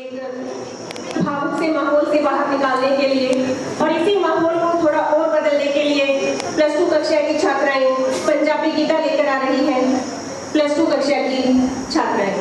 एक भावुक से माहौल से बाहर निकालने के लिए और इसी माहौल को थोड़ा और बदलने के लिए प्लस 2 कक्षा की छात्राएं पंजाबी गीता लेकर आ रही हैं। प्लस 2 कक्षा की छात्राएं।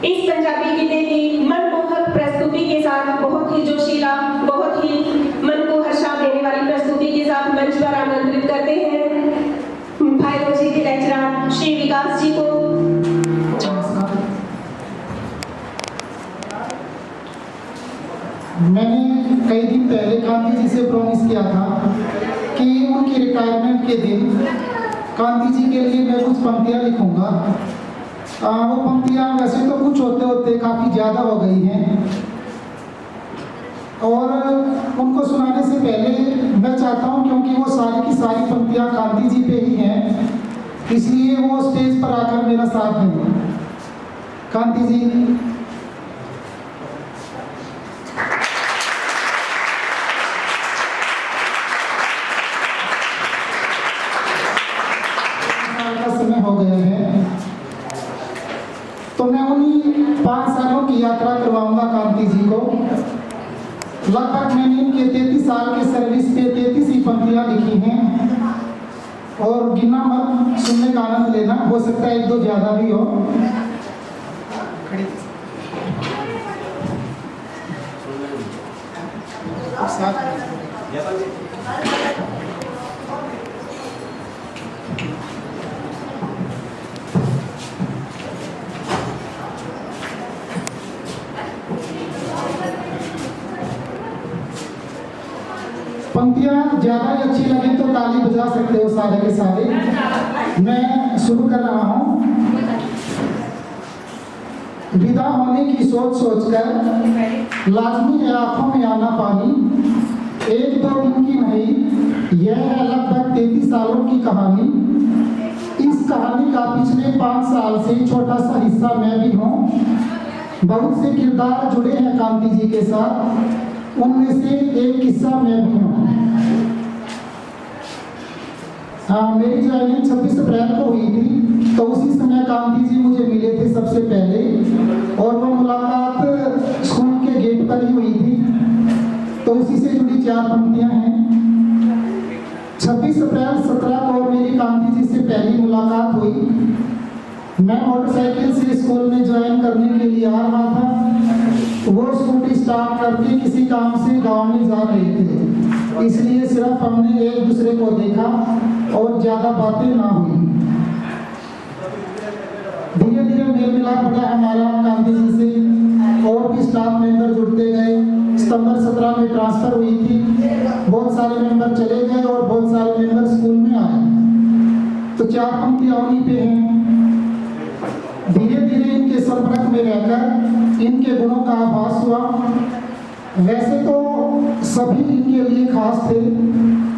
इस पंजाबी गीते की मनमोहक प्रस्तुति के साथ बहुत ही जोशीला, बहुत ही मन को हर्षा देने वाली प्रस्तुति के साथ मंच पर आमंत्रित करते हैं बायोलॉजी के लेक्चरर श्री विकास जी को। मैंने कई दिन पहले गांधी जी से प्रॉमिस किया था कि उनके रिटायरमेंट के दिन गांधी जी के लिए मैं कुछ पंक्तियाँ लिखूंगा। वो पंक्तियाँ वैसे तो कुछ होते होते काफ़ी ज़्यादा हो गई हैं और उनको सुनाने से पहले मैं चाहता हूँ, क्योंकि वो सारी की सारी पंक्तियाँ गांधी जी पे ही हैं, इसलिए वो स्टेज पर आकर मेरा साथ दें। गांधी जी, समय हो गया है तो मैं उन्हीं 5 सालों की यात्रा करवाऊंगा गांधी जी को। लगभग मैंने इनके 33 साल के सर्विस पे 33 ही पंक्तियाँ लिखी हैं और गिना मत, सुनने का आनंद लेना, हो सकता है 1-2 ज़्यादा भी हो। पंक्तियाँ ज़्यादा ही अच्छी लगे तो ताली बजा सकते हो सारे के सारे। मैं शुरू कर रहा हूँ। विदा होने की सोच सोचकर लाजमी है आंखों में आना पानी, 1-2 दिन की नहीं, यह है लगभग 33 सालों की कहानी। इस कहानी का पिछले 5 साल से छोटा सा हिस्सा मैं भी हूँ। बहुत से किरदार जुड़े हैं गांधी जी के साथ, उनमें से एक किस्सा मैं भी हूँ। मेरी ज्वाइनिंग 26 अप्रैल को हुई थी, तो उसी समय गांधी जी मुझे मिले थे सबसे पहले और वो मुलाकात स्कूल के गेट पर ही हुई थी। तो उसी से जुड़ी 4 पंक्तियाँ हैं। 26 अप्रैल 17 को मेरी गांधी जी से पहली मुलाकात हुई। मैं मोटरसाइकिल से स्कूल में ज्वाइन करने के लिए आ रहा था। वो स्कूटी स्टार्ट करके किसी काम से गांव में जा रहे थे, इसलिए सिर्फ हमने एक दूसरे को देखा और ज़्यादा बातें ना हुई। धीरे धीरे मेल मिलाप बढ़ा हमारा गांधी जी से, और भी स्टाफ मेंबर जुड़ते गए। सितंबर 17 में ट्रांसफ़र हुई थी, बहुत सारे मेंबर चले गए और बहुत सारे मेंबर स्कूल में आए। तो 4 पंक्तियाँ उन्हीं पे हैं। धीरे धीरे इनके संपर्क में रहकर इनके गुणों का आभास हुआ। वैसे तो सभी इनके लिए खास थे,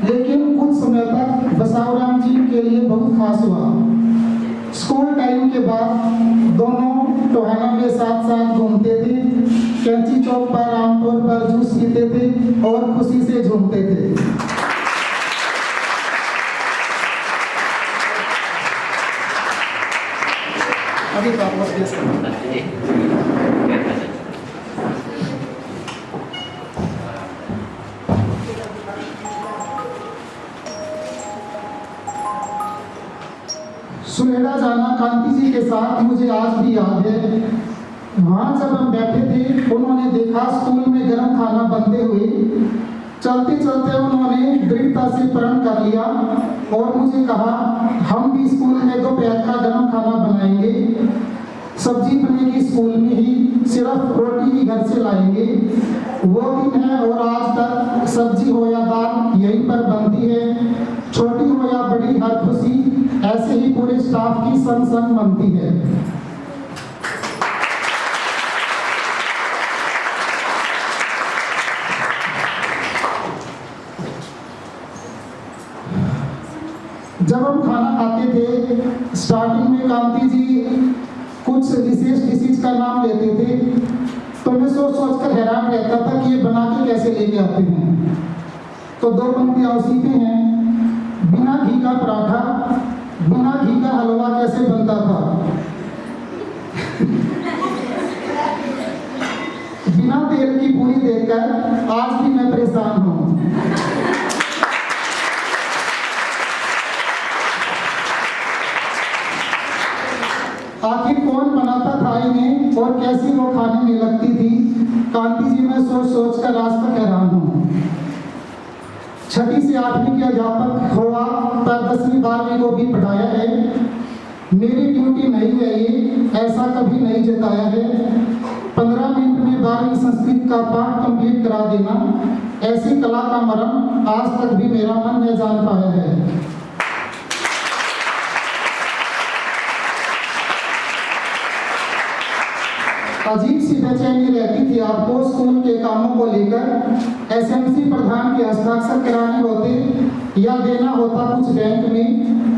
लेकिन कुछ समय तक बसावराम जी के लिए बहुत खास हुआ। स्कूल टाइम के बाद दोनों टोहाना में साथ साथ घूमते थे, कैंची चौक पर आमतौर पर जूस पीते थे और खुशी से झूमते थे। अभी तो सुनेड़ा जाना गांधी जी के साथ मुझे आज भी याद है। वहाँ जब हम बैठे थे, उन्होंने देखा स्कूल में गर्म खाना बनते हुए। चलते चलते उन्होंने दृढ़ता से प्रण कर लिया और मुझे कहा, हम भी स्कूल में दोपहर का गर्म खाना बनाएंगे। सब्जी बनेगी स्कूल में ही, सिर्फ रोटी ही घर से लाएंगे। वो दिन है और आज तक सब्जी हो या दाल यहीं पर बनती है। छोटी हो या बड़ी, हर खुशी ऐसे ही पूरे स्टाफ की संग संग बनती है। जब हम खाना खाते थे, स्टार्टिंग में गांधी जी कुछ विशेष डिशेज का नाम लेते थे, तो मैं सोच सोच कर हैरान रहता था कि ये बना के कैसे लेके आते हैं। तो 2 पंक्तियाँ उसी पे हैं। बिना घी का पराठा, बिना घी का हलवा कैसे बनता था। बिना तेल की पूरी देखकर आज भी मैं परेशान हूँ। आखिर कौन बनाता था इन्हें और कैसी वो खाने में लगती थी, गांधी जी मैं सोच सोच कर आज तक हैरान हूँ। 6वीं से 8वीं के अध्यापक हुआ, पर 10वीं 12वीं को भी पढ़ाया है। मेरी ड्यूटी नहीं है ये, ऐसा कभी नहीं जताया है। 15 मिनट में 12वीं संस्कृत का पाठ कंप्लीट करा देना, ऐसी कला का मर्म आज तक भी मेरा मन न जान पाया है। अजीब सी बेचैनी रहती थी आपको स्कूल के कामों को लेकर। एसएमसी प्रधान के हस्ताक्षर कराने होते या देना होता कुछ बैंक में,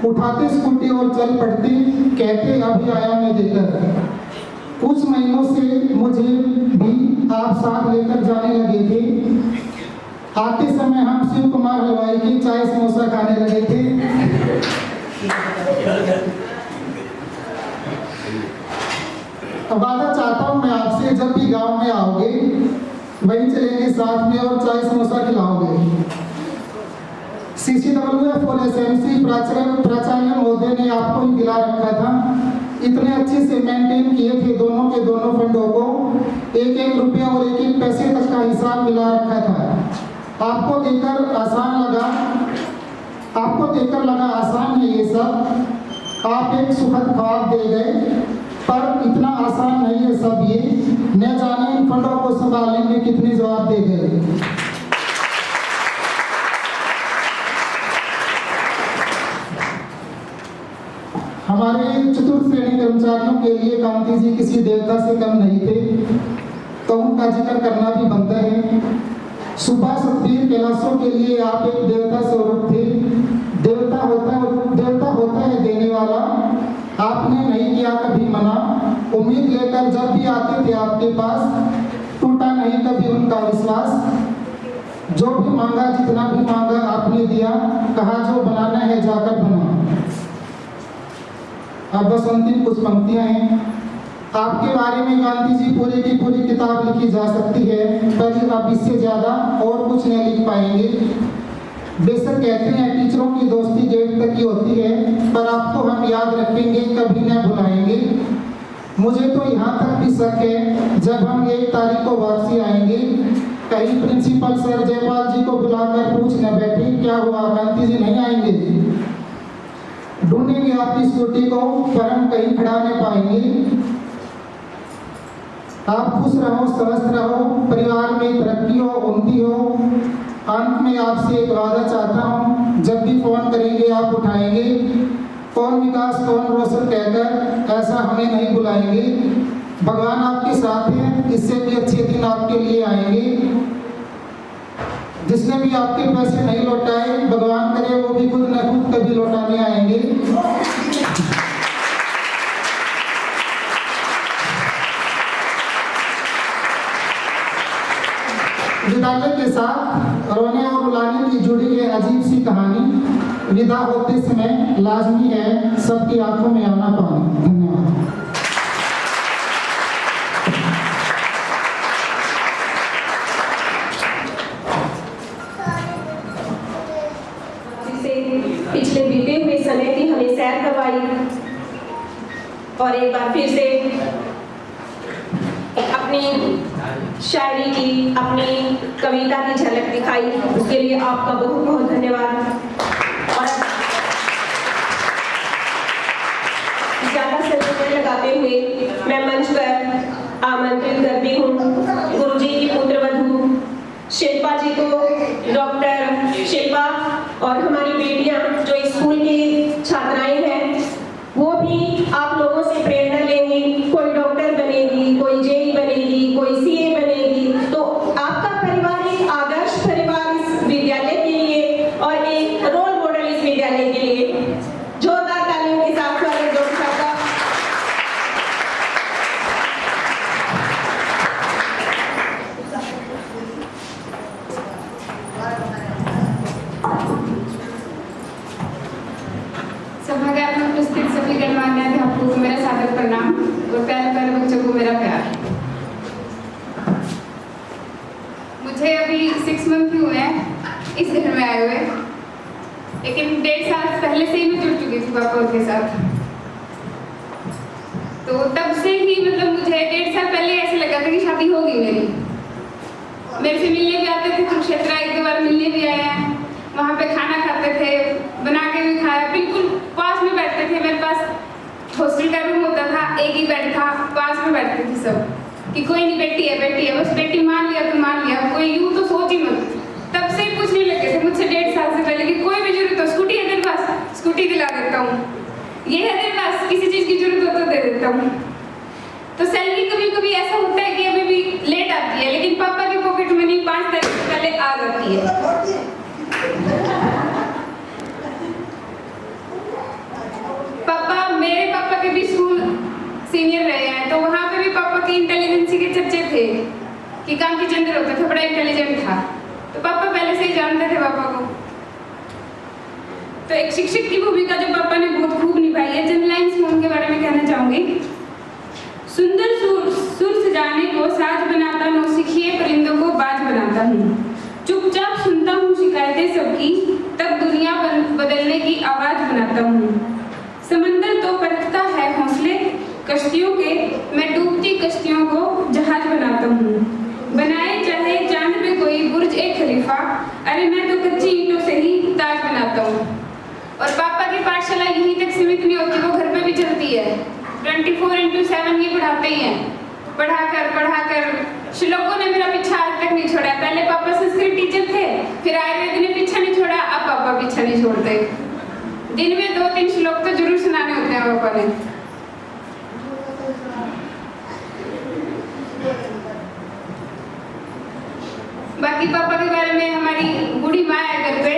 उठाते स्कूटी और चल पड़ते, कहते अभी आया मैं देकर। कुछ महीनों से मुझे भी आप साथ लेकर जाने लगे थे। आते समय हम शिव कुमार हलवाई की चाय समोसा खाने लगे थे। वादा चाहता हूँ मैं आपसे, जब भी गांव में आओगे वहीं चलेंगे साथ में और चाय समोसा खिलाओगे। CCWF और SMC प्राचार्य महोदय ने आपको ही दिला रखा था। इतने अच्छे से मेंटेन किए थे दोनों के दोनों फंडों को, एक एक रुपया और एक एक पैसे तक का हिसाब मिला रखा था। आपको देखकर लगा आसान है ये सब। आप एक सुखद ख्वाब दे गए, पर इतना आसान नहीं है सब ये। न जाने इन फंडों को संभालने में कितने जवाब दे गए। हमारे चतुर्थ श्रेणी कर्मचारियों के लिए कांति जी किसी देवता से कम नहीं थे, तो उनका जिक्र करना भी बनता है। सुबह सतबीर कैलाशों के लिए आप एक देवता स्वरूप थे। देवता होता है देने वाला। आपने नहीं किया कभी मना, उम्मीद लेकर जब भी आते थे आपके पास, टूटा नहीं कभी उनका विश्वास। जो भी मांगा, जितना भी मांगा आपने दिया, कहा जो बनाना है जाकर बना। अब बस अंतिम कुछ पंक्तियां हैं। आपके बारे में गांधी जी पूरी की पूरी किताब लिखी जा सकती है, पर अब इससे ज्यादा और कुछ नहीं लिख पाएंगे। बेशक कहते हैं टीचरों की दोस्ती गेट तक ही होती है, पर आपको हम याद रखेंगे, कभी न भुलाएंगे। मुझे तो यहाँ तक भी शक है, जब हम 1 तारीख को वापसी आएंगे, कहीं प्रिंसिपल सर जयपाल जी को बुलाकर पूछ न बैठे क्या हुआ, गांधी जी नहीं आएंगे। ढूंढेंगे आपकी स्कूटी को, पर हम कहीं खड़ा नहीं पाएंगे। आप खुश रहो, स्वस्थ रहो, परिवार में तरक्की हो, उन्नति हो। अंत में आपसे एक वादा चाहता हूँ, जब भी फोन करेंगे आप उठाएंगे। कौन विकास कौन रोशन कहकर ऐसा हमें नहीं बुलाएंगे। भगवान आपके साथ हैं, इससे भी अच्छे दिन आपके लिए आएंगे। जिसने भी आपके पैसे नहीं लौटाए, भगवान करे वो भी खुद न खुद कभी लौटाने आएंगे। विद्यालय के साथ रोने और रुलाने की जुड़ी है अजीब सी कहानी। विदा होते समय लाजमी है सबकी आंखों में आना पानी। धन्यवाद। पिछले बीते हुए समय की हमें सैर करवाई और एक बार फिर से अपनी शायरी की, अपनी कविता की झलक दिखाई, उसके लिए आपका बहुत बहुत धन्यवाद। और ज्यादा समय लगाते हुए मैं मंच पर आमंत्रित करती हूँ गुरुजी की पुत्रवधू शिल्पा जी को। डॉक्टर शिल्पा और हमारी बेटियां जो स्कूल की छात्राएं हैं, वो भी आप लोगों से प्रेरणा लेंगी। कोई डॉक्टर बनेगी, कोई जेई बनेगी, कोई सीए बनेगी। तो आपका परिवार एक आदर्श परिवार इस विद्यालय के लिए और एक रोल मॉडल इस विद्यालय के लिए। जोरदार तालियों के साथ स्वागत डॉक्टर साहब का। सभागार में उपस्थित सभी गणमान्य अध्यापकों को मेरा सादर प्रणाम और प्यारे प्यारे बच्चों को मेरा प्यार। मुझे अभी 6 मंथ ही हुए हैं इस घर में आए हुए, लेकिन 1.5 साल पहले से ही मैं जुड़ चुकी थी पापा के साथ। तो तब से ही मतलब मुझे 1.5 साल पहले ऐसे लगा था कि शादी होगी मेरी। मेरे से मिलने भी आते थे, कुरुक्षेत्र 1-2 बार मिलने भी आए हैं। वहाँ पे खाना खाते थे, बना के भी खाया, बिल्कुल पास में बैठते थे। मेरे पास हॉस्टल का रूम होता था, एक ही बेड था, पास में बैठते थे सब। कि कोई नहीं, बेटी है, बस बेटी मान लिया तो मान लिया, कोई यूं तो सोच ही मत। तब से पूछने लगे थे मुझसे 1.5 साल से पहले कि कोई भी जरूरत हो, स्कूटी है तेरे पास, स्कूटी दिला देता हूँ, ये है तेरे पास, किसी चीज की जरूरत हो तो दे देता हूँ। तो सैलरी कभी कभी ऐसा होता है कि अभी भी लेट आती है, लेकिन पापा की पॉकेट मनी 5 तारीख से पहले आ जाती है। मेरे पापा के भी स्कूल सीनियर रहे हैं, तो वहाँ पे भी पापा की इंटेलिजेंसी के चर्चे थे कि कांति चंद्र होता था, बड़ा इंटेलिजेंट था, तो पापा पहले से ही जानते थे पापा को। तो एक शिक्षक की भूमिका जो पापा ने बहुत खूब निभाई है, चंद लाइन्स में उनके बारे में कहना चाहूंगी। सुंदर सुर सजाने को साज बनाता, नौसिखिए परिंदों को बाज बनाता हूँ, चुपचाप सुनता हूँ शिकायतें सबकी, तब दुनिया बदलने की आवाज बनाता हूँ। समंदर तो परखता है हौसले कश्तियों के, मैं डूबती कश्तियों को जहाज बनाता हूँ। बनाए चाहे चांद पे कोई बुर्ज ए खलीफा, अरे मैं तो कच्ची ईंटों से ही ताज बनाता हूँ। और पापा की पाठशाला यहीं तक सीमित नहीं होती, वो घर पे भी चलती है। 24/7 ये पढ़ाते ही हैं। पढ़ाकर श्लोकों ने मेरा पीछा आज तक नहीं छोड़ा। पहले पापा संस्कृत टीचर थे, फिर आयुर्वेद ने पीछा नहीं छोड़ा, अब पापा पीछा नहीं छोड़ते। दिन में 2-3 श्लोक तो जरूर सुनाने होते हैं पापा ने। बाकी पापा के बारे में हमारी बूढ़ी माँ है घर पे,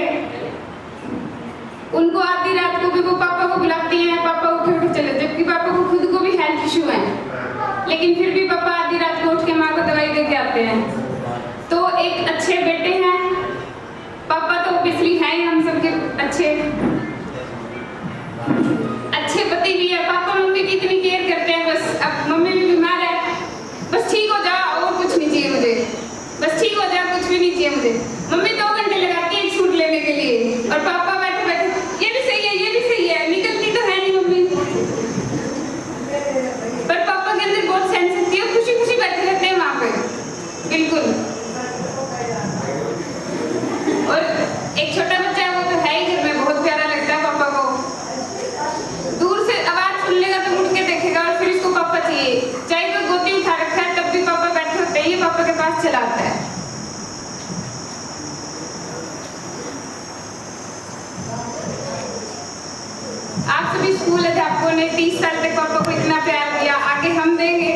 उनको आधी रात को भी वो पापा को बुलाती हैं, पापा उठे चले, जबकि पापा को खुद को भी हेल्थ इशू है, लेकिन फिर भी पापा आधी रात को उठ के माँ को दवाई दे के आते हैं। तो एक अच्छे बेटे हैं पापा, तो ऑब्वियसली हैं हम सबके अच्छे पति भी है। पापा मम्मी की इतनी केयर करते हैं, बस अब मम्मी भी बीमार है, बस ठीक हो जा और कुछ नहीं चाहिए मुझे, बस ठीक हो जा, कुछ भी नहीं चाहिए मुझे। मम्मी 2 घंटे लगाती है एक सूट लेने के लिए, और पापा बैठे बैठे ये भी सही है, निकलती तो है नहीं मम्मी। पर पापा के अंदर बहुत सेंस होती है, खुशी खुशी बैठे रहते हैं वहाँ पे, बिल्कुल। और एक छोटा बच्चा है, वो तो है ही घर में, बहुत प्यारा लगता है पापा को। दूर से आवाज सुन लेगा तो मुड़ के देखेगा, और फिर इसको पापा चाहिए, चाहे कोई गोदी उठा रखा है तब भी पापा बैठे होते हैं, ये पापा के पास चला आता है। आप सभी स्कूल अध्यापकों ने 30 साल तक पापा को इतना प्यार दिया, आगे हम देंगे।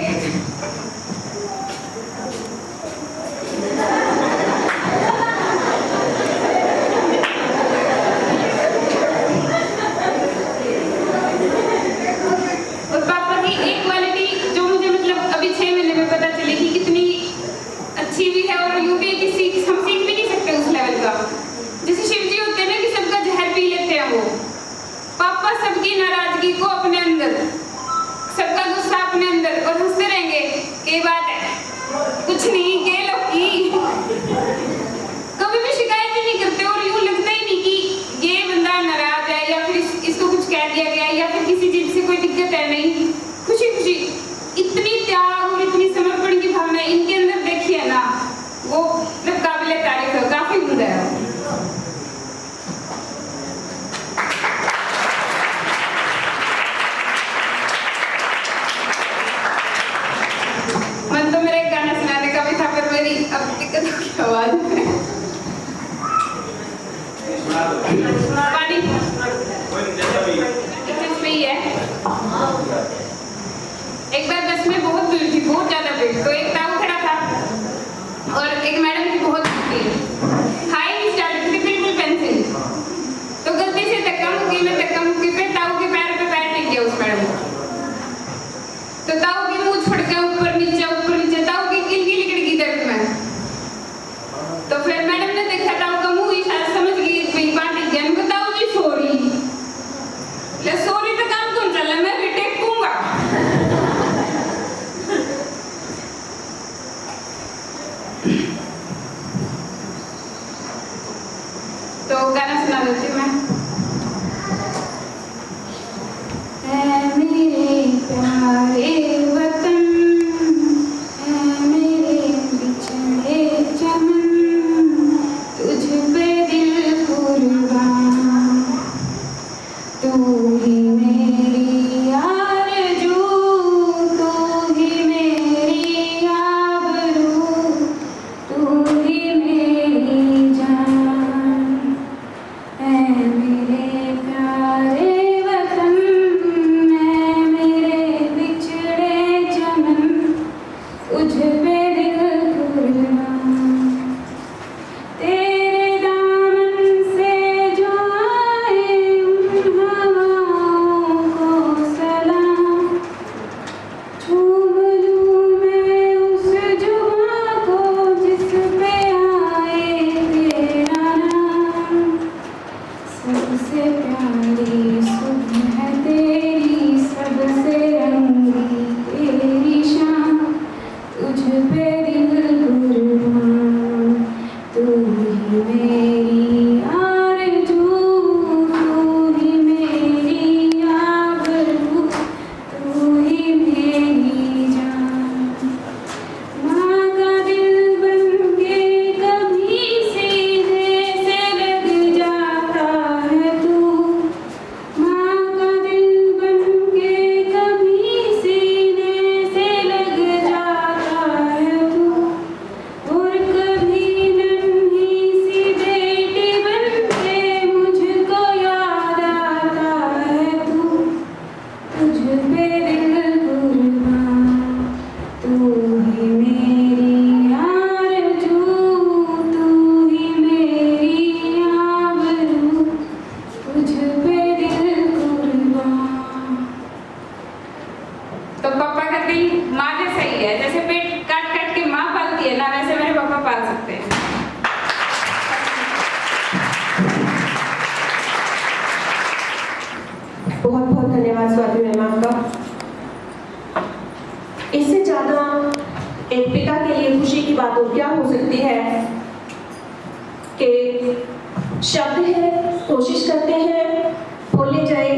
और पापा की एक क्वालिटी जो मुझे मतलब अभी 6 महीने में पता चली कि कितनी अच्छी भी है, और यूं भी हम सीख भी नहीं सकते उस लेवल का। जैसे शिव जी होते हैं ना कि सबका जहर पी लेते हैं, वो पापा सबकी नाराजगी को अपने अंदर, सबका गुस्सा अपने अंदर, और हंसते रहेंगे कि बात है कुछ नहीं के लोग की, कभी भी शिकायत ही नहीं करते, और यूं लगता ही नहीं कि ये बंदा नाराज है या फिर इसको कुछ कह दिया गया या फिर किसी चीज से कोई दिक्कत है। नहीं, खुशी खुशी इतनी त्याग और इतनी समर्पण की भावना इनके अंदर देखी है ना, वो मतलब काबिले तारीफ है, काफी उम्दा है। मन तो मेरा एक गाना सुनाने का भी था, पर मेरी अब दिक्कत हो गई आवाज में। पानी पे ही है। एक बार बस में बहुत भीड़ थी, बहुत ज्यादा भीड़, तो एक ताऊ खड़ा था और एक मैडम की बहुत भीड़ थी, हाई स्टार्ट थी बिल्कुल पेंसिल, तो गलती से धक्का मुक्की पे ताऊ के पैर पे पैर टिक गया उस मैडम का, तो ताऊ की मूंछ फट गया ऊपर नीचे, ताऊ की गिलगी लिकड़ गई दर्द में। तो फिर मैडम ने देखा ताऊ का मुंह, शायद समझ गई भाई बांट गया, उनको ताऊ जी सॉरी तो काम कौन चल रहा, मैं भी टेकूंगा। तो गाना सुना देती हूँ मैं। मेरे प्यारे वतन एक पिता के लिए खुशी की बात और क्या हो सकती है कि शब्द है, कोशिश करते हैं बोले जाए,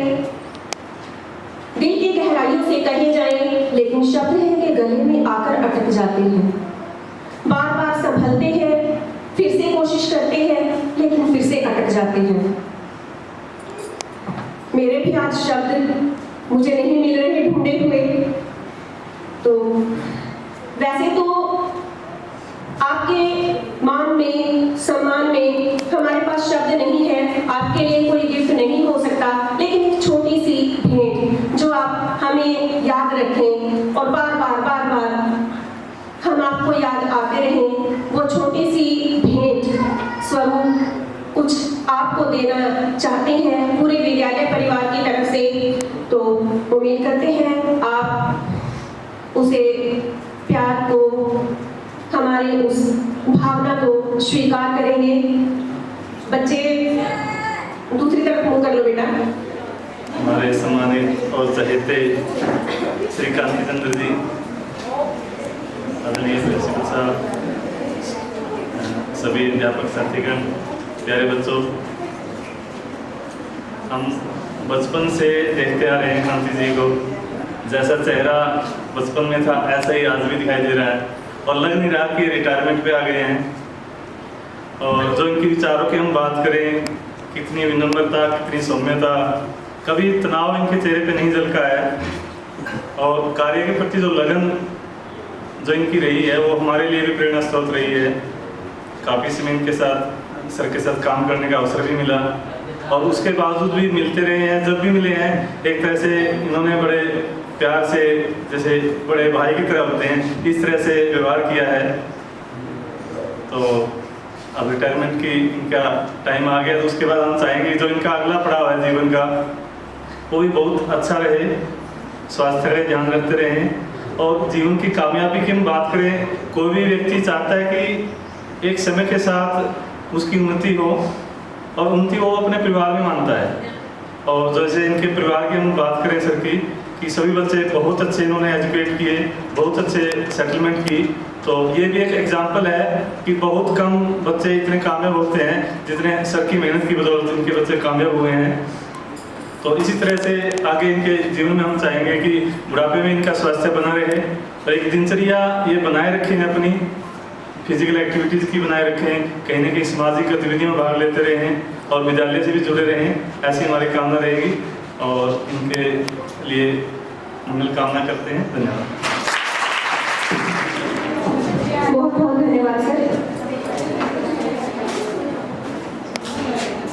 दिल की गहराइयों से कहे जाएं, लेकिन शब्द है कि गले में आकर अटक जाते हैं। बार बार संभलते हैं, फिर से कोशिश करते हैं, लेकिन फिर से अटक जाते हैं। मेरे भी आज शब्द मुझे नहीं मिल रहे ढूंढे हुए। तो वैसे तो आपके मान में, सम्मान में हमारे पास शब्द नहीं है, आपके लिए कोई गिफ्ट नहीं हो सकता, लेकिन एक छोटी सी भेंट जो आप हमें याद रखें और बार बार हम आपको याद आते रहें, वो छोटी सी भेंट स्वरूप कुछ आपको देना चाहते हैं पूरे विद्यालय परिवार की तरफ से। तो उम्मीद करते हैं आप उसे, प्यार को, हमारी उस भावना को स्वीकार करेंगे। बच्चे दूसरी तरफ मुंह कर लो बेटा। हमारे सम्मानित और चहेते श्री कांति चंद्र जी, आदरणीय प्रिंसिपल साहब, सभी अध्यापक साथीगण, प्यारे बच्चों, हम बचपन से देखते आ रहे हैं कांति जी को। जैसा चेहरा बचपन में था ऐसा ही आज भी दिखाई दे रहा है और लग नहीं रहा कि रिटायरमेंट पे आ गए हैं। और जो इनके विचारों की हम बात करें, कितनी विनम्रता, कितनी सौम्यता, कभी तनाव इनके चेहरे पे नहीं झलका है। और कार्य के प्रति जो लगन जो इनकी रही है वो हमारे लिए भी प्रेरणा स्रोत रही है। काफ़ी समय इनके साथ, सर के साथ काम करने का अवसर भी मिला और उसके बावजूद भी मिलते रहे हैं। जब भी मिले हैं एक तरह से इन्होंने बड़े प्यार से, जैसे बड़े भाई की तरह होते हैं, इस तरह से व्यवहार किया है। तो अब रिटायरमेंट की इनका टाइम आ गया, तो उसके बाद हम चाहेंगे जो इनका अगला पड़ाव है जीवन का वो भी बहुत अच्छा रहे, स्वास्थ्य का ध्यान रखते रहें। और जीवन की कामयाबी की हम बात करें, कोई भी व्यक्ति चाहता है कि एक समय के साथ उसकी उन्नति हो और उन्नति वो अपने परिवार में मानता है। और जैसे इनके परिवार की हम बात करें सर की, कि सभी बच्चे बहुत अच्छे इन्होंने एजुकेट किए, बहुत अच्छे सेटलमेंट की। तो ये भी एक एग्जाम्पल है कि बहुत कम बच्चे इतने कामयाब होते हैं जितने सर की मेहनत की बदौलत इनके बच्चे कामयाब हुए हैं। तो इसी तरह से आगे इनके जीवन में हम चाहेंगे कि बुढ़ापे में इनका स्वास्थ्य बना रहे और एक दिनचर्या ये बनाए रखें, अपनी फिजिकल एक्टिविटीज़ की बनाए रखें, कहीं ना कहीं सामाजिक गतिविधियों में भाग लेते रहें और विद्यालय से भी जुड़े रहें, ऐसी हमारी कामना रहेगी। और इनके लिए मंगल कामना करते हैं। धन्यवाद। बहुत बहुत धन्यवाद सर।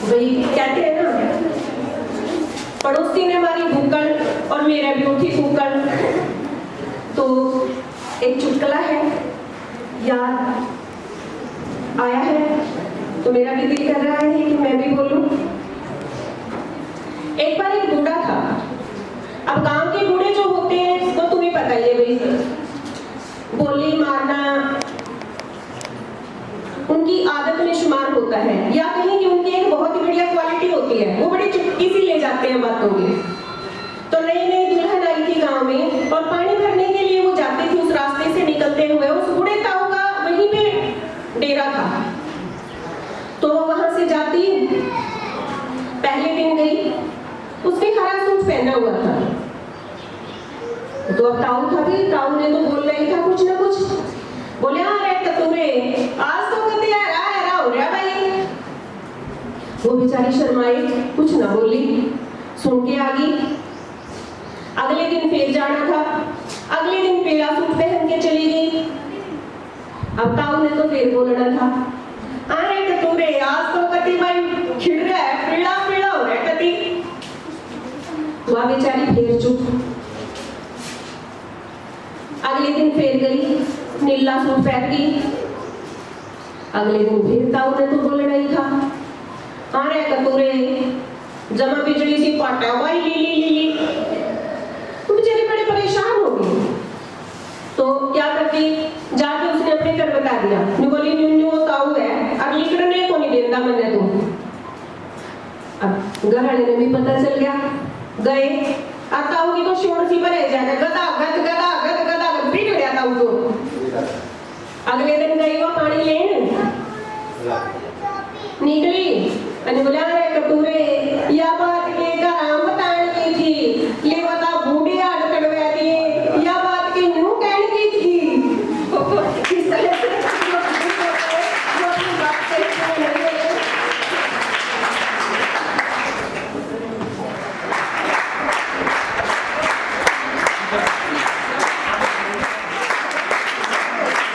वही कहते हैं ना, पड़ोसी ने मारी भूकन और मेरा भी उठी फूकन। तो एक चुटकुला है, याद आया है तो मेरा भी दिल कर रहा है कि मैं भी बोलूं। एक बार एक बूढ़ा था। अब गांव के बूढ़े जो होते हैं वो तुम्हें पता ही है भाई, बोली मारना उनकी आदत में शुमार होता है, या कहीं कि उनकी एक बहुत ही बढ़िया क्वालिटी होती है, वो बड़ी चुटकी सी ले जाते हैं बातों में। तो नई नई दुल्हन आई थी गांव में और पानी भरने के लिए वो जाती थी, उस रास्ते से निकलते हुए उस बूढ़े ताऊ का वहीं पे डेरा था। तो वो वहां से जाती, पहले दिन गई, उसने हरा सूट पहना हुआ था। तो अब ताऊ था भी, ताऊ ने तो बोल रही था कुछ ना कुछ, बोले अरे कतूरे आज तो कते हरा हो रहा भाई। वो बेचारी शर्माई, कुछ ना बोली, सुन के आ गई। अगले दिन फिर जाना था, अगले दिन पीला सूट पहन के चली गई। अब ताऊ ने तो फिर बोलना था, अरे कतूरे आज तो कति भाई खिड़ रहा है, पीला पीला हो रहा है कति। वह बेचारी फिर चुप। अगले दिन फिर गई, नीला सूट पहन गई। अगले दिन फिर ताऊ ने तो बोलना ही था, अरे कतूरे जमा बिजली सी पाटा भाई ली। तो बेचारी बड़े परेशान हो गई। तो क्या करती, जाके उसने अपने घर बता दिया, बोली न्यू ताऊ है, अब लिखने को नहीं देता मैंने तो। अब घर वाले ने भी पता चल गया, गए, अब ताऊ की तो शोर सी पर जाएगा, गदा गद गदा गद गदा गद पीट गया ताऊ को। अगले दिन गई वो पानी लेन निकली बोला रे कटोरे या बात के काम बताने की थी ले बता बूढ़े आड़ कटवा दिए या बात के न्यू कहने की थी इस तरह से जो अपनी बात करते हैं।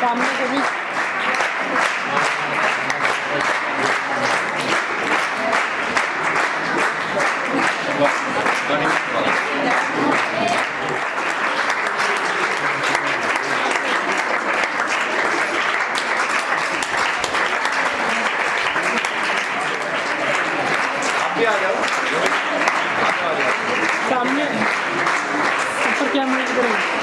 सामने कभी सामने ऊपर कैमरे की तरफ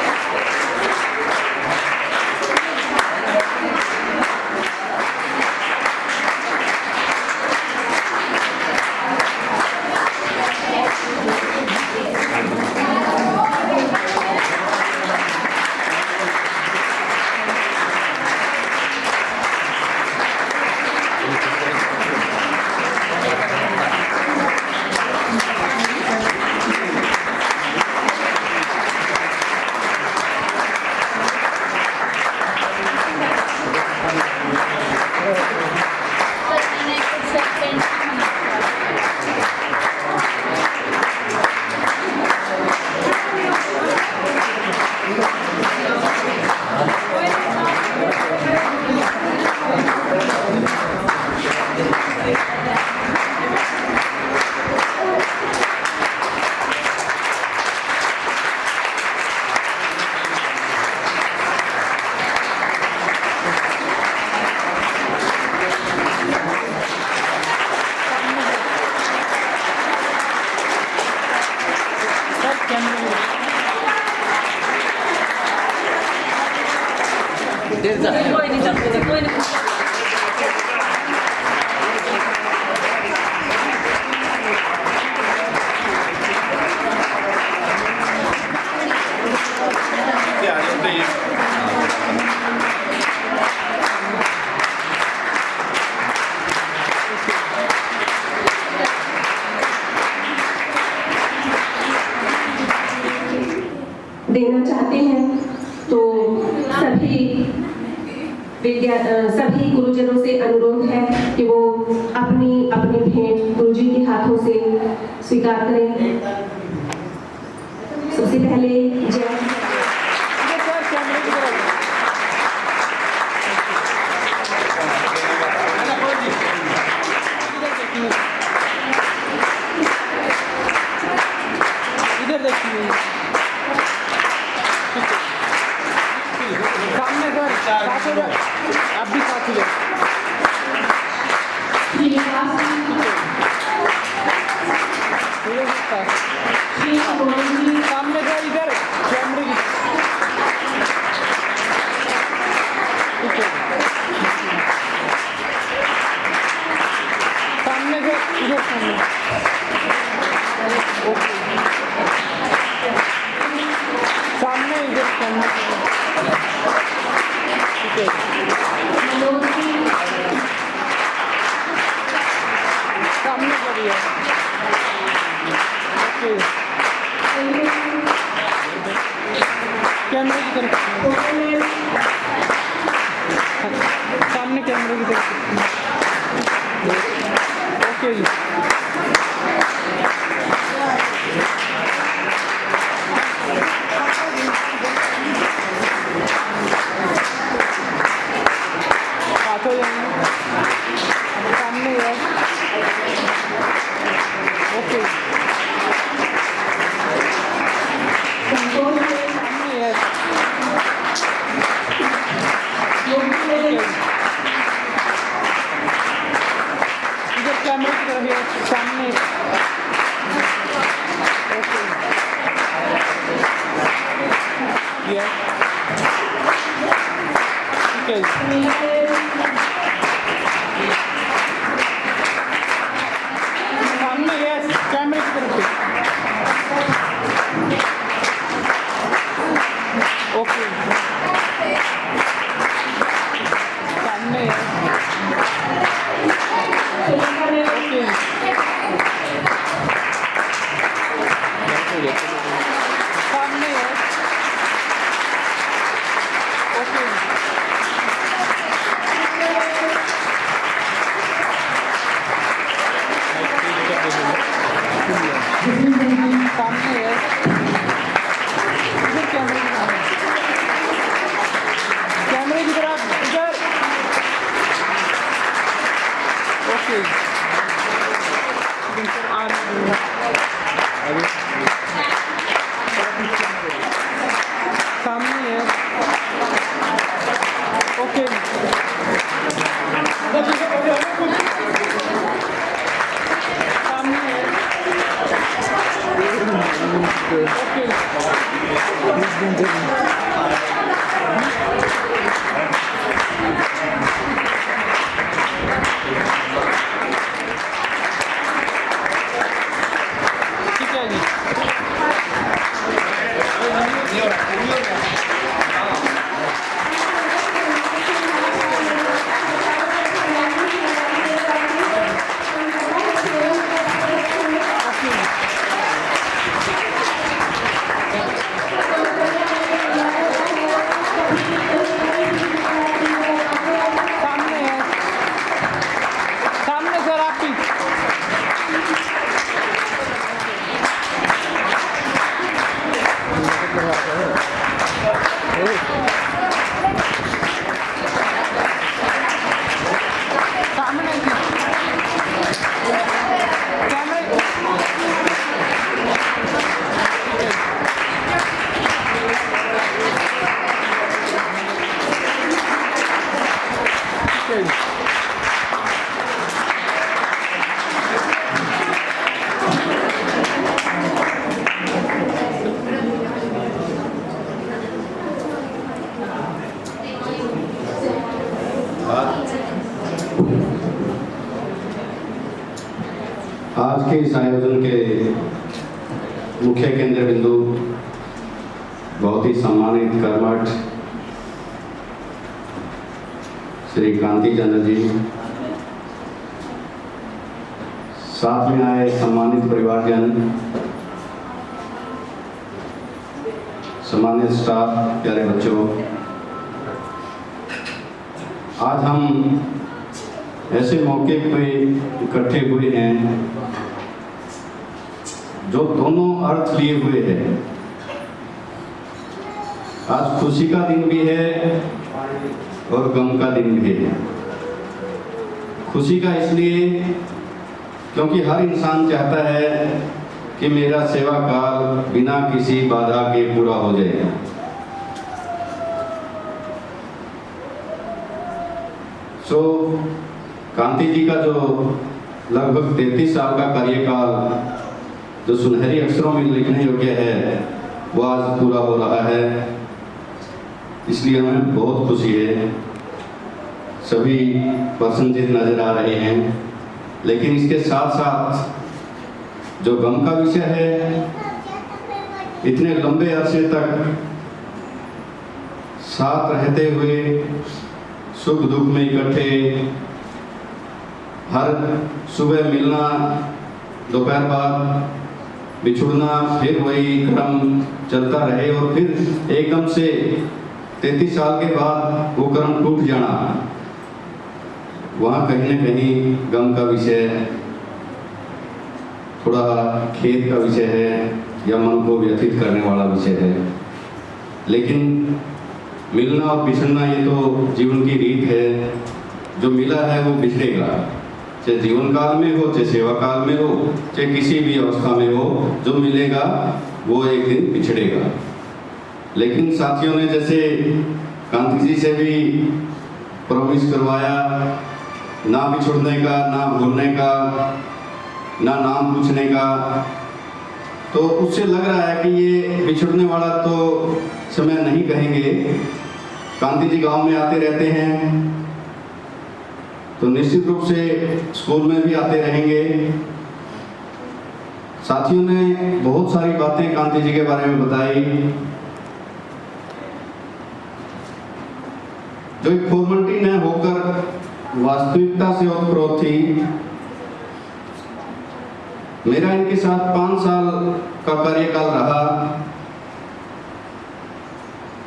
देना चाहते हैं तो सभी गुरुजनों से अनुरोध है कि वो अपनी अपनी भेंट गुरुजी के हाथों से स्वीकार करें। सबसे पहले जय इधर देखिए सामने सर साथ हो जाए आप भी साथ हो जाए सामने सर इधर कैमरे की सामने सर इधर सामने ओके सामने इधर सामने सामने करिए ओके कैमरे की तरफ सामने कैमरे की तरफ ओके जी हाथों सामने है ओके सामने है इधर कैमरे की तरफ है सामने ओके ठीक है सामने यस कैमरे की तरफ ओके ओके सामने है इधर कैमरे की सामने कैमरे की तरफ इधर ओके सामने है ओके सामने है ओके ठीक है जी सामने है सामने सर आप भी सामने कैमरे आज के इस आयोजन के मुख्य केंद्र बिंदु बहुत ही सम्मानित कर्मठ श्री कांति चंद्र जी, साथ में आए सम्मानित परिवारजन, सम्मानित स्टाफ, प्यारे बच्चों, आज हम ऐसे मौके पे इकट्ठे हुए हैं जो दोनों अर्थ लिए हुए हैं। आज खुशी का दिन भी है और गम का दिन भी है। खुशी का इसलिए क्योंकि हर इंसान चाहता है कि मेरा सेवा काल बिना किसी बाधा के पूरा हो जाए। सो कांति जी का जो लगभग 33 साल का कार्यकाल जो सुनहरी अक्षरों में लिखने योग्य है वो आज पूरा हो रहा है, इसलिए हमें बहुत खुशी है। सभी प्रसन्नचित्त नजर आ रहे हैं, लेकिन इसके साथ साथ जो गम का विषय है, इतने लंबे अरसे तक साथ रहते हुए सुख दुख में इकट्ठे, हर सुबह मिलना, दोपहर बाद बिछुड़ना, फिर वही क्रम चलता रहे और फिर एकदम से 33 साल के बाद वो क्रम टूट जाना, वहाँ कहीं न कहीं गम का विषय, थोड़ा खेद का विषय है या मन को व्यथित करने वाला विषय है। लेकिन मिलना और बिछड़ना ये तो जीवन की रीत है। जो मिला है वो बिछड़ेगा, चाहे जीवन काल में हो, चाहे सेवा काल में हो, चाहे किसी भी अवस्था में हो, जो मिलेगा वो एक दिन बिछड़ेगा। लेकिन साथियों ने जैसे कांति जी से भी प्रॉमिस करवाया, ना बिछुड़ने का, ना भूलने का, ना नाम पूछने का, तो उससे लग रहा है कि ये बिछुड़ने वाला तो समय नहीं कहेंगे। कांति जी गांव में आते रहते हैं तो निश्चित रूप से स्कूल में भी आते रहेंगे। साथियों ने बहुत सारी बातें कांति जी के बारे में बताई, जो एक फॉर्मेलिटी न होकर वास्तविकता से ओतप्रोत थी। मेरा इनके साथ 5 साल का कार्यकाल रहा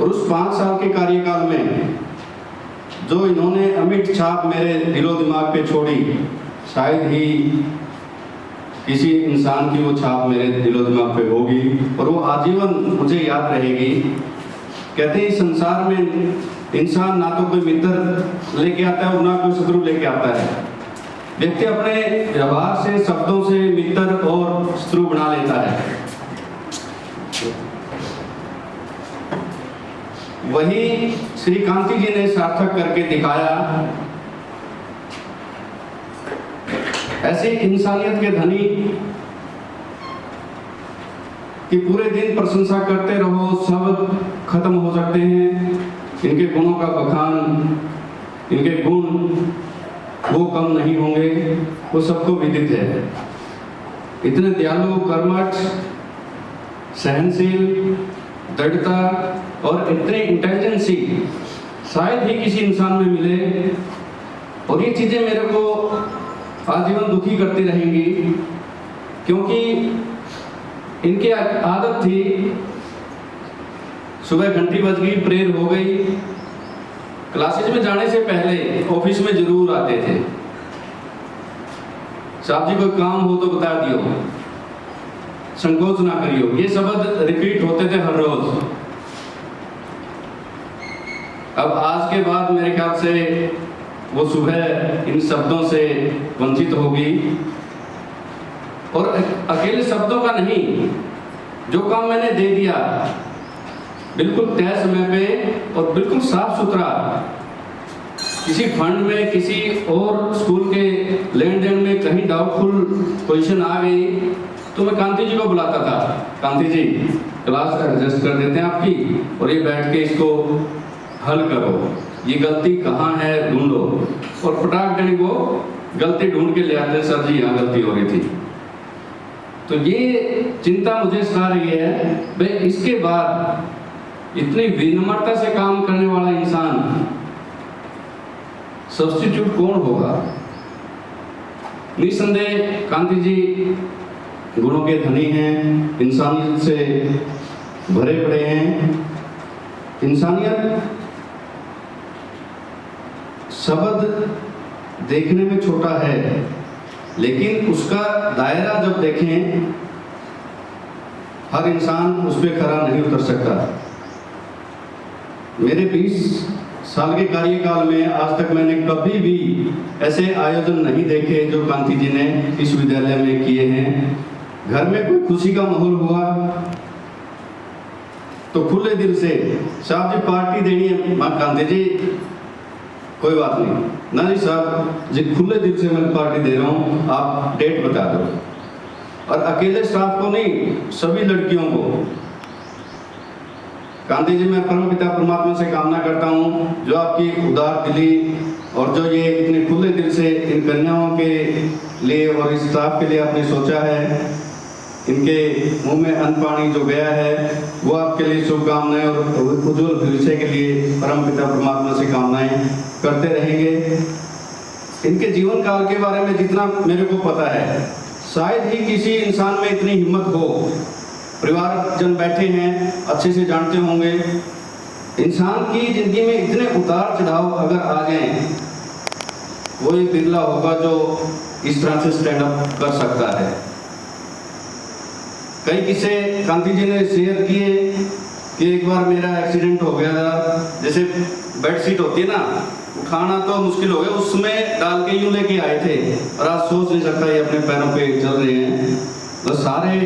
और उस 5 साल के कार्यकाल में जो इन्होंने अमिट छाप मेरे दिलो दिमाग पे छोड़ी, शायद ही किसी इंसान की वो छाप मेरे दिलो दिमाग पे होगी और वो आजीवन मुझे याद रहेगी। कहते हैं इस संसार में इंसान ना तो कोई मित्र लेके आता है और ना कोई शत्रु लेके आता है। व्यक्ति अपने व्यवहार से, शब्दों से मित्र और शत्रु बना लेता है। वही श्री कांति जी ने सार्थक करके दिखाया। ऐसे इंसानियत के धनी कि पूरे दिन प्रशंसा करते रहो, सब खत्म हो सकते हैं। इनके गुणों का बखान, इनके गुण वो कम नहीं होंगे, वो सबको विदित है। इतने दयालु, कर्मठ, सहनशील, दृढ़ता और इतने इंटेलिजेंसी शायद ही किसी इंसान में मिले। और ये चीजें मेरे को आजीवन दुखी करती रहेंगी, क्योंकि इनकी आदत थी, सुबह घंटी बज गई, प्रेयर हो गई, क्लासेज में जाने से पहले ऑफिस में जरूर आते थे। साहब जी कोई काम हो तो बता दियो, संकोच ना करियो। ये शब्द रिपीट होते थे हर रोज। अब आज के बाद मेरे ख्याल से वो सुबह इन शब्दों से वंचित होगी। और अकेले शब्दों का नहीं, जो काम मैंने दे दिया बिल्कुल तय समय पे और बिल्कुल साफ सुथरा, किसी फंड में, किसी और स्कूल के लेन देन में कहीं डाउटफुल पोजीशन आ गई तो मैं कांति जी को बुलाता था, कांति जी क्लास एडजस्ट कर देते हैं आपकी और ये बैठ के इसको हल करो, ये गलती कहाँ है ढूंढो। और पटाख देने को गलती ढूंढ के ले आते, सर जी यहाँ गलती हो रही थी। तो ये चिंता मुझे सता रही है, भाई इसके बाद इतनी विनम्रता से काम करने वाला इंसान सब्स्टिट्यूट कौन होगा। निसंदेह कांति जी गुणों के धनी हैं, इंसानियत से भरे पड़े हैं। इंसानियत शब्द देखने में छोटा है, लेकिन उसका दायरा जब देखें, हर इंसान उस पर खरा नहीं उतर सकता। मेरे 20 साल के कार्यकाल में आज तक मैंने कभी भी ऐसे आयोजन नहीं देखे जो कांति जी ने इस विद्यालय में किए हैं। घर में कोई खुशी का माहौल हुआ तो खुले दिल से, साहब जी पार्टी देनी है, मां कांति जी कोई बात नहीं, ना जी साहब जी खुले दिल से मैं पार्टी दे रहा हूँ, आप डेट बता दो। और अकेले स्टाफ को नहीं, सभी लड़कियों को। कांति जी मैं परमपिता परमात्मा से कामना करता हूँ जो आपकी उदार दिली और जो ये इतने खुले दिल से इन कन्याओं के लिए और इस स्टाफ के लिए आपने सोचा है, इनके मुंह में अन्न पानी जो गया है वो आपके लिए शुभकामनाएं और उज्जवल भविष्य के लिए परमपिता परमात्मा से कामनाएं करते रहेंगे। इनके जीवन काल के बारे में जितना मेरे को पता है, शायद ही किसी इंसान में इतनी हिम्मत हो। परिवारजन बैठे हैं, अच्छे से जानते होंगे, इंसान की जिंदगी में इतने उतार चढ़ाव अगर आ जाएं, वो एक बिरला होगा जो इस तरह से स्टैंड अप कर सकता है। कई किस्से कांति जी ने शेयर किए कि एक बार मेरा एक्सीडेंट हो गया था, जैसे बेडशीट होती है ना, उठाना तो मुश्किल हो गया, उसमें डाल के यूं लेके आए थे और आज सोच नहीं सकता ये अपने पैरों पे चल रहे हैं। तो सारे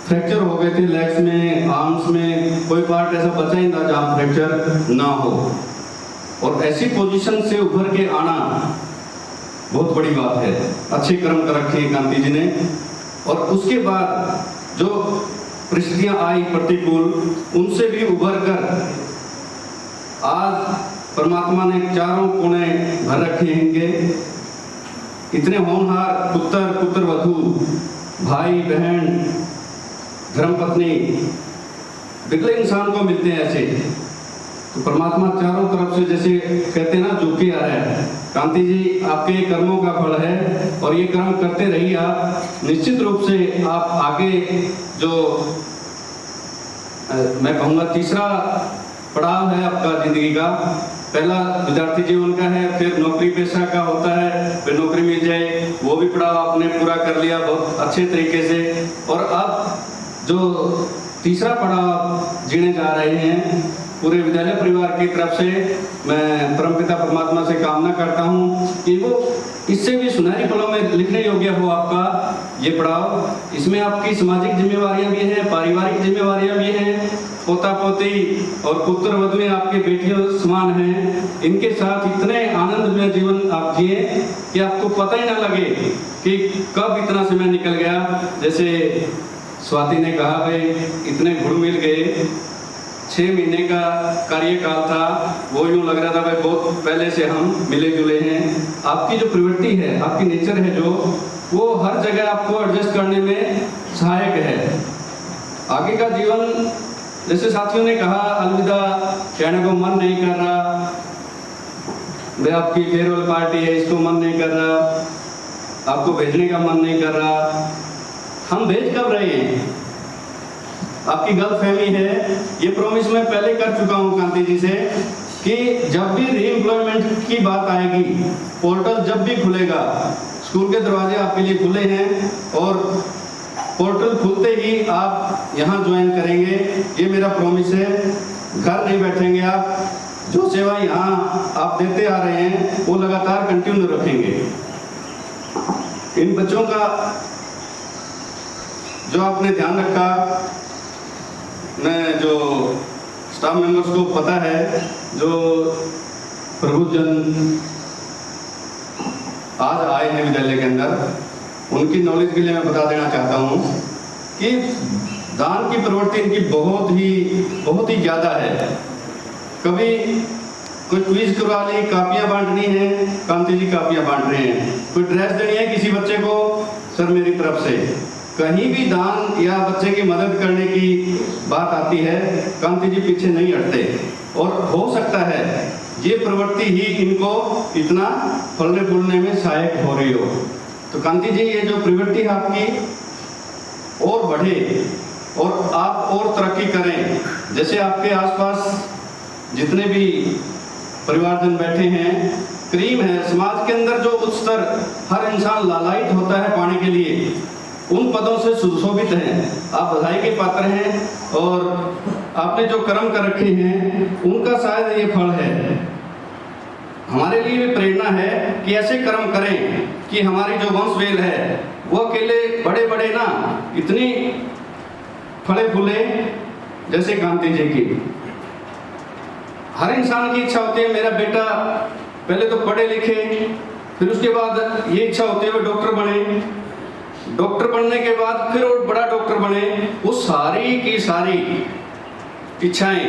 फ्रैक्चर हो गए थे, लेग्स में, आर्म्स में, कोई पार्ट ऐसा बचा ही था जहाँ फ्रैक्चर ना हो। और ऐसी पोजीशन से उभर के आना बहुत बड़ी बात है। अच्छे कर्म कर रखे हैं कांति जी ने। और उसके बाद जो परिस्थितियां आई प्रतिकूल, उनसे भी उभर कर आज परमात्मा ने चारों कोने भर रखे होंगे। इतने होनहार पुत्र पुत्रवधू, भाई बहन, धर्मपत्नी, बिरले इंसान को मिलते हैं ऐसे। तो परमात्मा चारों तरफ से जैसे कहते हैं ना, झुके आ रहा है। कांति जी आपके कर्मों का फल है और ये कर्म करते रहिए आप। निश्चित रूप से आप आगे जो मैं कहूँगा तीसरा पड़ाव है आपका ज़िंदगी का। पहला विद्यार्थी जीवन का है, फिर नौकरी पेशा का होता है, फिर नौकरी मिल जाए, वो भी पड़ाव आपने पूरा कर लिया बहुत अच्छे तरीके से। और अब जो तीसरा पड़ाव जीने जा रहे हैं, पूरे विद्यालय परिवार की तरफ से मैं परमपिता परमात्मा से कामना करता हूँ कि वो इससे भी सुनहरी पलों में लिखने योग्य हो आपका ये पड़ाव। इसमें आपकी सामाजिक जिम्मेवारियां भी हैं, पारिवारिक जिम्मेवारियां भी हैं, पोता पोती और पुत्र वधुएं आपके बेटियों समान हैं। इनके साथ इतने आनंदमय जीवन आप जिए कि आपको पता ही ना लगे कि कब इतना समय निकल गया। जैसे स्वाति ने कहा, भाई इतने घुल मिल गए, 6 महीने का कार्यकाल था, वो यूँ लग रहा था भाई बहुत पहले से हम मिले जुले हैं। आपकी जो प्रवृत्ति है, आपकी नेचर है जो, वो हर जगह आपको एडजस्ट करने में सहायक है। आगे का जीवन, जैसे साथियों ने कहा, अलविदा कहने को मन नहीं कर रहा, भाई आपकी फेयरवेल पार्टी है, इसको मन नहीं कर रहा, आपको भेजने का मन नहीं कर रहा। हम भेज कब रहे हैं? आपकी गलतफहमी है। ये प्रॉमिस मैं पहले कर चुका हूँ कांति जी से कि जब भी रीएम्प्लॉयमेंट की बात आएगी, पोर्टल जब भी खुलेगा, स्कूल के दरवाजे आपके लिए खुले हैं और पोर्टल खुलते ही आप यहाँ ज्वाइन करेंगे, ये मेरा प्रॉमिस है। घर नहीं बैठेंगे आप, जो सेवा यहाँ आप देते आ रहे हैं वो लगातार कंटिन्यू रखेंगे। इन बच्चों का जो आपने ध्यान रखा, मैं जो स्टाफ मेंबर्स को पता है, जो प्रबुद्धजन आज आए हैं विद्यालय के अंदर, उनकी नॉलेज के लिए मैं बता देना चाहता हूँ कि दान की प्रवृत्ति इनकी बहुत ही ज़्यादा है। कभी कोई क्विज करवा ली, कापियाँ बांटनी है, कांति जी कापियाँ बांट रहे हैं। कोई ड्रेस देनी है किसी बच्चे को, सर मेरी तरफ से। कहीं भी दान या बच्चे की मदद करने की बात आती है, कांति जी पीछे नहीं हटते। और हो सकता है ये प्रवृत्ति ही इनको इतना फलने फूलने में सहायक हो रही हो। तो कांति जी, ये जो प्रवृत्ति है आपकी और बढ़े और आप और तरक्की करें। जैसे आपके आसपास जितने भी परिवारजन बैठे हैं, क्रीम है, समाज के अंदर जो उच्च स्तर हर इंसान लालायित होता है पाने के लिए, उन पदों से सुशोभित हैं। आप बधाई के पात्र हैं और आपने जो कर्म कर रखे हैं उनका शायद ये फल है। हमारे लिए भी प्रेरणा है कि ऐसे कर्म करें कि हमारी जो वंशवेल है वो अकेले बड़े बड़े ना, इतनी फले फूले जैसे कांति जी की। हर इंसान की इच्छा होती है मेरा बेटा पहले तो पढ़े लिखे, फिर उसके बाद ये इच्छा होती है वो डॉक्टर बने, डॉक्टर बनने के बाद फिर और बड़ा डॉक्टर बने। वो सारी की सारी इच्छाएं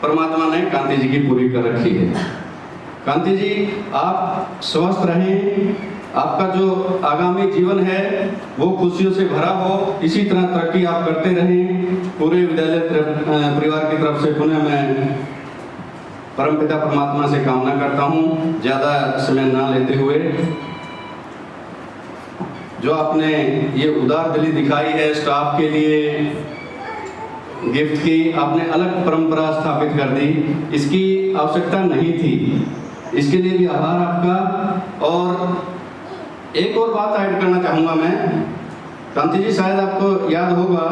परमात्मा ने कांति जी की पूरी कर रखी है। कांति जी, आप स्वस्थ रहें, आपका जो आगामी जीवन है वो खुशियों से भरा हो, इसी तरह तरक्की आप करते रहें। पूरे विद्यालय परिवार की तरफ से पुनः मैं परमपिता परमात्मा से कामना करता हूँ, ज़्यादा समय ना लेते हुए। जो आपने ये उदार दिली दिखाई है स्टाफ के लिए गिफ्ट की, आपने अलग परंपरा स्थापित कर दी, इसकी आवश्यकता नहीं थी, इसके लिए भी आभार आपका। और एक और बात ऐड करना चाहूँगा मैं, कांति जी शायद आपको याद होगा,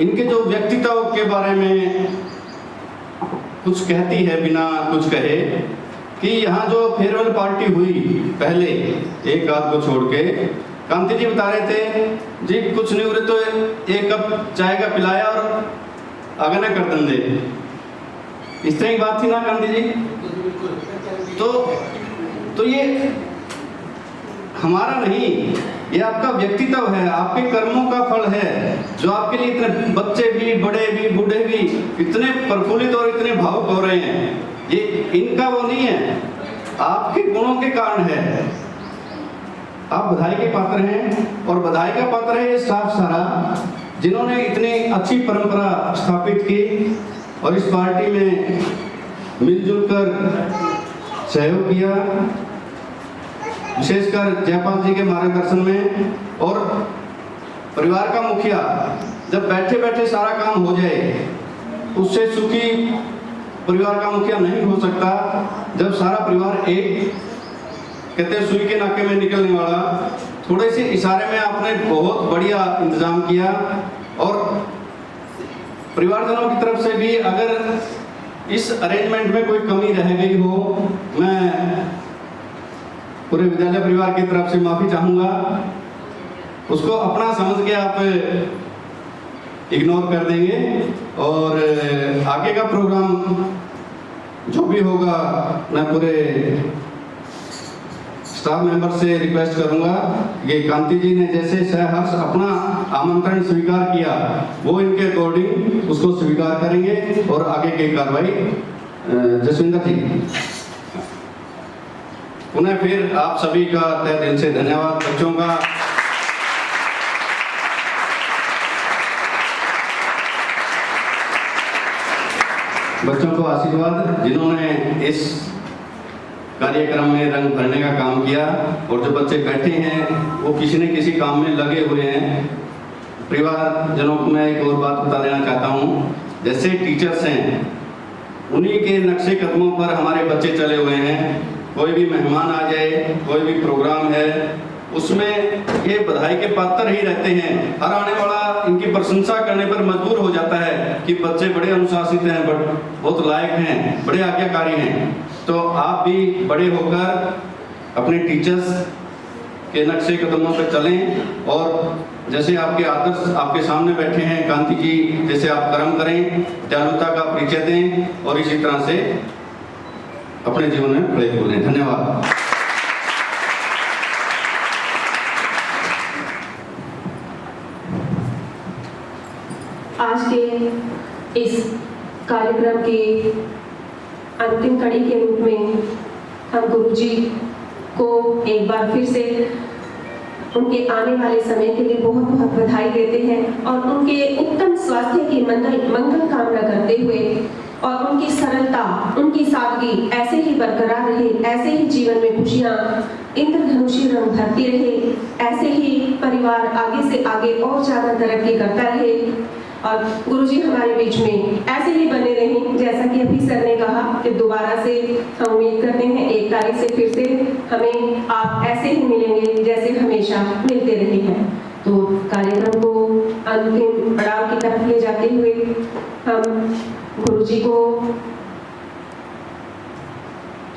इनके जो व्यक्तित्व के बारे में कुछ कहती है बिना कुछ कहे कि यहाँ जो फेयरवेल पार्टी हुई पहले एक आध को छोड़ के, कांति जी बता रहे थे जी कुछ नहीं हो रहे तो एक कप चाय का पिलाया और आगे ना कर दे, इस तरह की बात थी ना कांति जी। तो ये हमारा नहीं, ये आपका व्यक्तित्व है, आपके कर्मों का फल है, जो आपके लिए इतने बच्चे भी, बड़े भी, बूढ़े भी इतने प्रफुल्लित और इतने भावुक हो रहे हैं। ये इनका वो नहीं है, आपके गुणों के कारण है। आप बधाई के पात्र हैं और बधाई का पात्र है ये स्टाफ सारा, जिन्होंने इतनी अच्छी परंपरा स्थापित की और इस पार्टी में मिलजुल कर सहयोग किया, विशेषकर जयपाल जी के मार्गदर्शन में। और परिवार का मुखिया जब बैठे बैठे सारा काम हो जाए, उससे सुखी परिवार का मुखिया नहीं हो सकता। जब सारा परिवार एक, कहते हैं सुई के नाके में निकलने वाला, थोड़े से इशारे में आपने बहुत बढ़िया इंतजाम किया। और परिवारजनों की तरफ से भी अगर इस अरेंजमेंट में कोई कमी रह गई हो, मैं पूरे विद्यालय परिवार की तरफ से माफी चाहूंगा। उसको अपना समझ के आप इग्नोर कर देंगे और आगे का प्रोग्राम जो भी होगा, मैं पूरे स्टाफ मेंबर से रिक्वेस्ट करूंगा कि कांति जी ने जैसे सहर्ष अपना आमंत्रण स्वीकार किया, वो इनके अकॉर्डिंग उसको स्वीकार करेंगे और आगे की कार्रवाई। जसविंदर जी, पुनः फिर आप सभी का तहे दिल से धन्यवाद। बच्चों को आशीर्वाद, जिन्होंने इस कार्यक्रम में रंग भरने का काम किया। और जो बच्चे बैठे हैं वो किसी न किसी काम में लगे हुए हैं। परिवारजनों को मैं एक और बात बता देना चाहता हूँ, जैसे टीचर्स हैं, उन्हीं के नक्शे कदमों पर हमारे बच्चे चले हुए हैं। कोई भी मेहमान आ जाए, कोई भी प्रोग्राम है, उसमें ये बधाई के पात्र ही रहते हैं। हर आने वाला इनकी प्रशंसा करने पर मजबूर हो जाता है कि बच्चे बड़े अनुशासित हैं, बहुत लायक हैं, बड़े आज्ञाकारी हैं। तो आप भी बड़े होकर अपने टीचर्स के नक्शे कदमों पर चलें और जैसे आपके आदर्श आपके सामने बैठे हैं कांति जी, जैसे आप कर्म करें, दयालुता का परिचय दें और इसी तरह से अपने जीवन में प्रयोग करें। धन्यवाद। आज के इस कार्यक्रम के अंतिम कड़ी के रूप में हम गुरुजी को एक बार फिर से उनके आने वाले समय के लिए बहुत बहुत बधाई देते हैं और उनके उत्तम स्वास्थ्य की मंगल कामना करते हुए और उनकी सरलता, उनकी सादगी ऐसे ही बरकरार रहे, ऐसे ही जीवन में खुशियाँ इंद्रधनुषी रंग भरती रहे, ऐसे ही परिवार आगे से आगे और ज़्यादा तरक्की करता रहे और गुरुजी हमारे बीच में ऐसे ही बने रहें। जैसा कि अभी सर ने कहा कि दोबारा से हम उम्मीद करते हैं 1 तारीख से फिर से हमें आप ऐसे ही मिलेंगे जैसे हमेशा मिलते रहे हैं। तो कार्यक्रम को अंतिम पड़ाव की तरफ ले जाते हुए हम गुरुजी को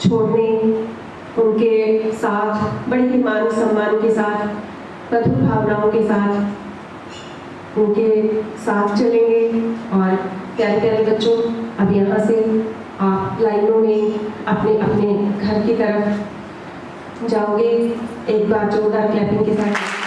छोड़ने, उनके साथ बड़े ही मान सम्मान के साथ, मधुर भावनाओं के साथ उनके साथ चलेंगे। और प्यारे प्यारे बच्चों, अब यहाँ से आप लाइनों में अपने अपने घर की तरफ जाओगे। एक बार जोरदार क्लैपिंग के साथ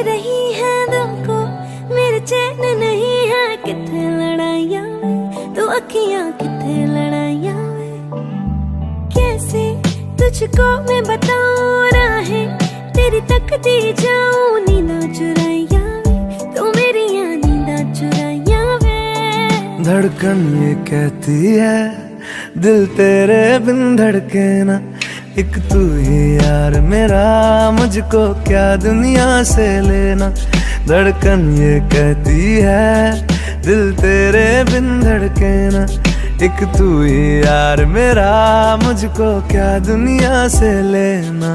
रही है दिल को मेरे चैन नहीं है किथे लड़ाइयां वे तू अखियां किथे लड़ाइयां वे कैसे तुझको मैं बताऊं राहें तेरी तकती जाऊं नींदा चुराइयां वे तू मेरी नींदा चुराइयां वे धड़कन ये कहती है दिल तेरे बिन धड़के ना एक तू ही यार मेरा मुझको क्या दुनिया से लेना धड़कन ये कहती है दिल तेरे बिन धड़के ना एक तू ही यार मेरा मुझको क्या दुनिया से लेना